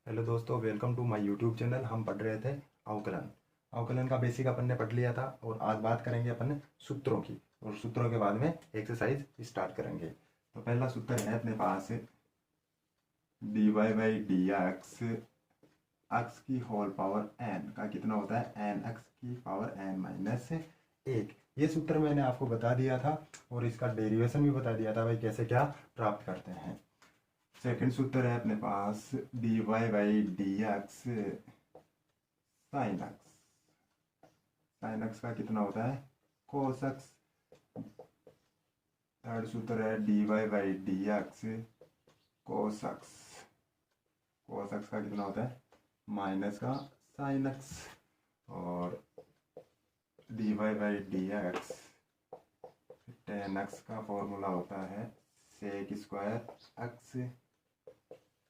Hello दोस्तों, welcome to my YouTube channel. हम पढ़ रहे थे अवकलन। अवकलन का बेसिक अपन ने पढ़ लिया था और आज बात करेंगे अपन सूत्रों की, और सूत्रों के बाद में एक्सरसाइज स्टार्ट करेंगे। तो पहला सूत्र है अपने पास d y by d x x की होल पावर एन का कितना होता है, एन एक्स की पावर एन माइनस एक। ये सूत्र मैंने आपको बता दिया था और इसका डेरिवेशन भी बता दिया था भाई कैसे क्या प्राप्त करते हैं। सेकंड सूत्र है अपने पास d y by d x sign x. Sign x का कितना होता है, कोस एक्स। थर्ड सूत्र है d y by d x cos x. Cos x का कितना होता है, माइनस का साइन एक्स। और d y by d x tan x का फॉर्मूला होता है sec square x.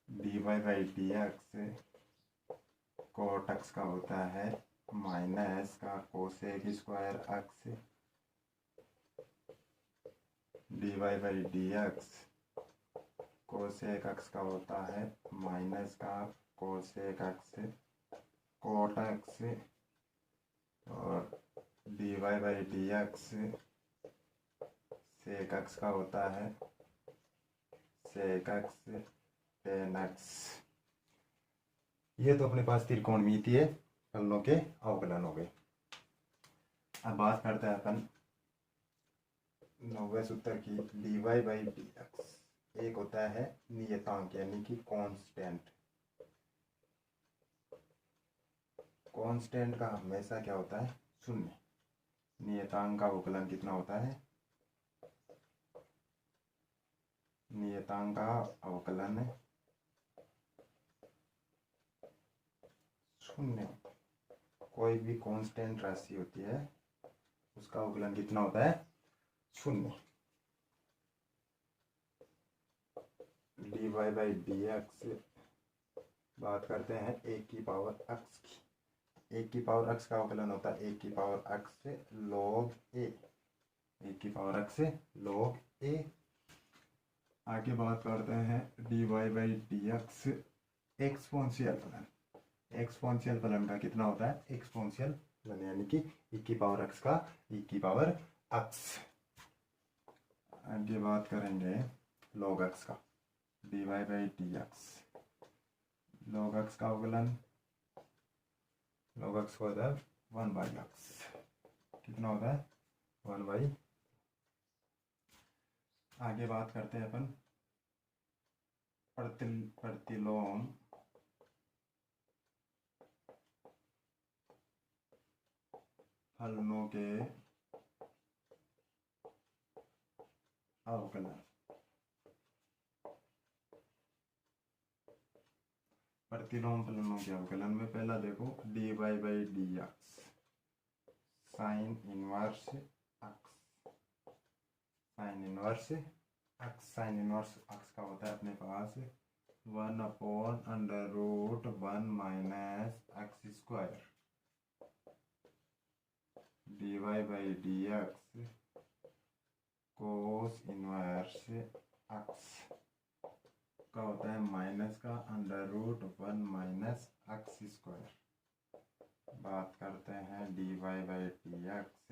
D y by d x cot x का होता है माइनस का cosec square x. D y by d x cosec x का होता है माइनस का कोसेक एक्स कोट एक्स। और d y by d x sec x का होता है सेक एक्स टेन एक्स। ये तो अपने पास त्रिकोणमितीय फलनों के अवकलन हो गए। अब बात करते हैं अपन नौवें सूत्र की d y by d x. एक होता है नियतांक यानी कि कांस्टेंट। कांस्टेंट का हमेशा क्या होता है, शून्य। नियतांक का अवकलन कितना होता है, नियतांक का अवकलन शून्य। कोई भी कांस्टेंट राशि होती है उसका अवकलन कितना होता है, शून्य। D y by d x बात करते हैं एक की पावर एक्स की। एक की पावर एक्स का अवकलन होता है एक की पावर एक्स लॉग ए। एक की पावर एक्स लॉग ए। आगे बात करते हैं d y by d x exponential फलन। एक्सपोनेंशियल फलन का कितना होता है, एक्सपोनेंशियल फलन यानी कि e की पावर x का e की पावर x। आगे बात करेंगे log x का d y by d x. log x का अवकलन log x होता है वन बाई एक्स। कितना होता है, वन बाई। आगे बात करते हैं अपन प्रतिलोम फलनों के अवकलन। प्रतिलोम फलनों के अवकलन में पहला देखो d y by d x sine inverse x. Sine inverse x, sine inverse x का होता है अपने पास one upon under root one minus x square. D y by d x cos inverse x का होता है माइनस का under root one minus x square. बात करते हैं d y by d x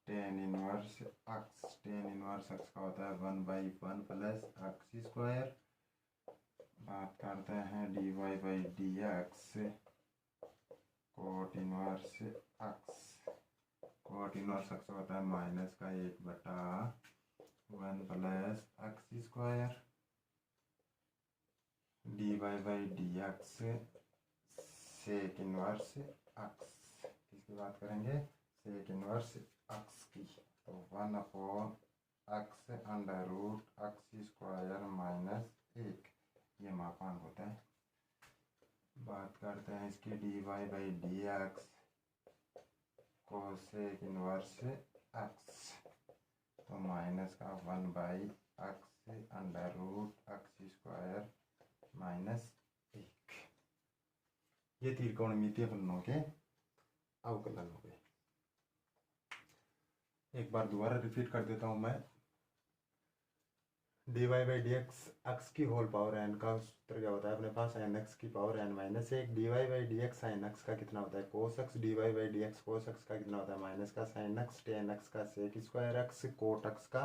tan inverse x. Tan inverse x का होता है one by one plus x square. बात करते हैं d y by d x cot inverse x. Cot inverse x होता है माइनस का एक बटा one plus x square. D y by d x sec inverse x. किसकी बात करेंगे, सेक इनवर्स एक्स की। तो one upon x under root x square minus एक, ये मापांक होता है। बात करते हैं इसकी d y by d x cosec inverse x. तो माइनस का one by x under root x square minus एक। ये त्रिकोणमितीय फलनों के अवकलन हो गए। एक बार दोबारा रिपीट कर देता हूं मैं। D y by d x x की होल पावर एन का सूत्र क्या होता है अपने पास, एन एक्स की पावर एन माइनस एक, d y by d x sign x का कितना होता है cos x, d y by d x cos x का कितना होता है माइनस का साइन एक्स, टेन एक्स का sec square x, cot x का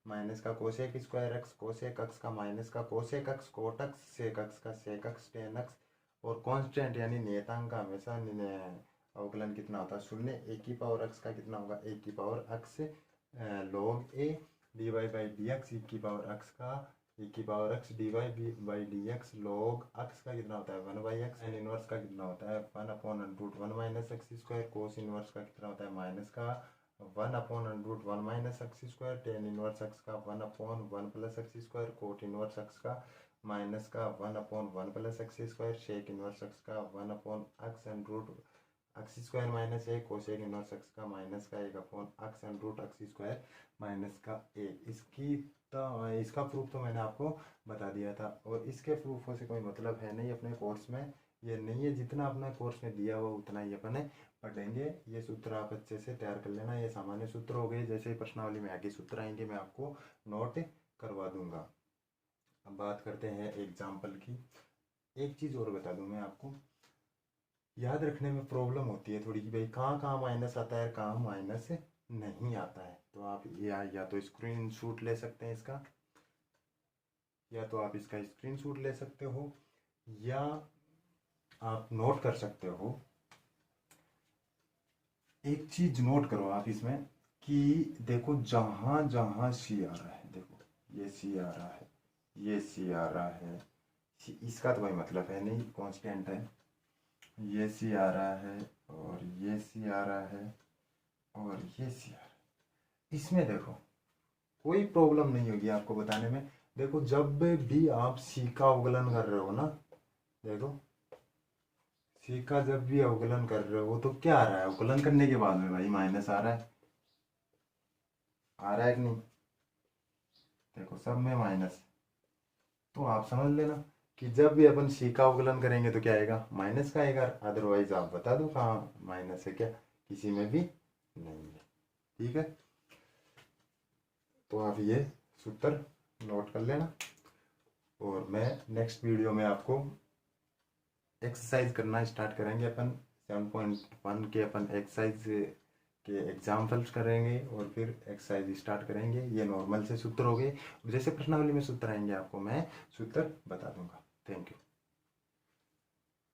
माइनस का cosec square x, cosec x का माइनस का cosec x, cot x, sec x का सेक एक्स, टेन एक्स। और कांस्टेंट यानी नियतांक का हमेशा अवकलन कितना होता है शून्य, ए की पावर एक्स का कितना होगा ए की power x log a d y by d x e की पावर एक्स का ई की power x d y by d x log x का कितना होता है one by x, n inverse का कितना होता है one upon under root one minus x square, cos inverse का कितना होता है माइनस का one upon under root one minus x square, tan inverse x का one upon one plus x square, cot inverse x का माइनस का one upon one plus x square, sec inverse x का one upon x and root x square minus एक, cosec inverse x का minus का एक upon x and root x square minus का एक। इसका प्रूफ तो मैंने आपको बता दिया था और इसके प्रूफों से कोई मतलब है नहीं अपने कोर्स में, ये नहीं है जितना अपना कोर्स में दिया हुआ उतना ही अपन पढ़ेंगे। ये सूत्र आप अच्छे से तैयार कर लेना, ये सामान्य सूत्र हो गए, जैसे ही प्रश्नावली में आगे सूत्र आएंगे मैं आपको नोट करवा दूंगा। अब बात करते हैं एग्जाम्पल की। एक चीज़ और बता दूं मैं आपको, याद रखने में प्रॉब्लम होती है थोड़ी कि भाई कहाँ कहाँ माइनस आता है कहाँ माइनस नहीं आता है। तो आप या तो स्क्रीन शूट ले सकते हैं इसका, या तो आप इसका स्क्रीन शूट ले सकते हो, या आप नोट कर सकते हो। एक चीज नोट करो आप इसमें कि देखो जहां जहां सी आ रहा है, देखो ये सी आ रहा है, ये सी आ रहा है, इसका तो कोई मतलब है नहीं, कांस्टेंट है। ये सी आ रहा है और ये सी आ रहा है और ये सी आ रहा है, इसमें देखो कोई प्रॉब्लम नहीं होगी आपको बताने में। देखो जब भी आप सी का अवकलन कर रहे हो ना, देखो सी का जब भी अवकलन कर रहे हो तो क्या आ रहा है अवकलन करने के बाद में भाई माइनस आ रहा है, आ रहा है कि नहीं, देखो सब में माइनस। तो आप समझ लेना कि जब भी अपन सी का अवकलन करेंगे तो क्या आएगा माइनस का आएगा, अदरवाइज आप बता दो कहाँ माइनस है, क्या किसी में भी नहीं है। ठीक है, तो आप ये सूत्र नोट कर लेना और मैं नेक्स्ट वीडियो में आपको एक्सरसाइज करना स्टार्ट करेंगे। अपन 7.1 के अपन एक्सरसाइज के एग्जाम्पल्स करेंगे और फिर एक्सरसाइज स्टार्ट करेंगे। ये नॉर्मल से सूत्र हो गए, जैसे प्रश्नावली में सूत्र आएंगे आपको मैं सूत्र बता दूंगा। Thank you.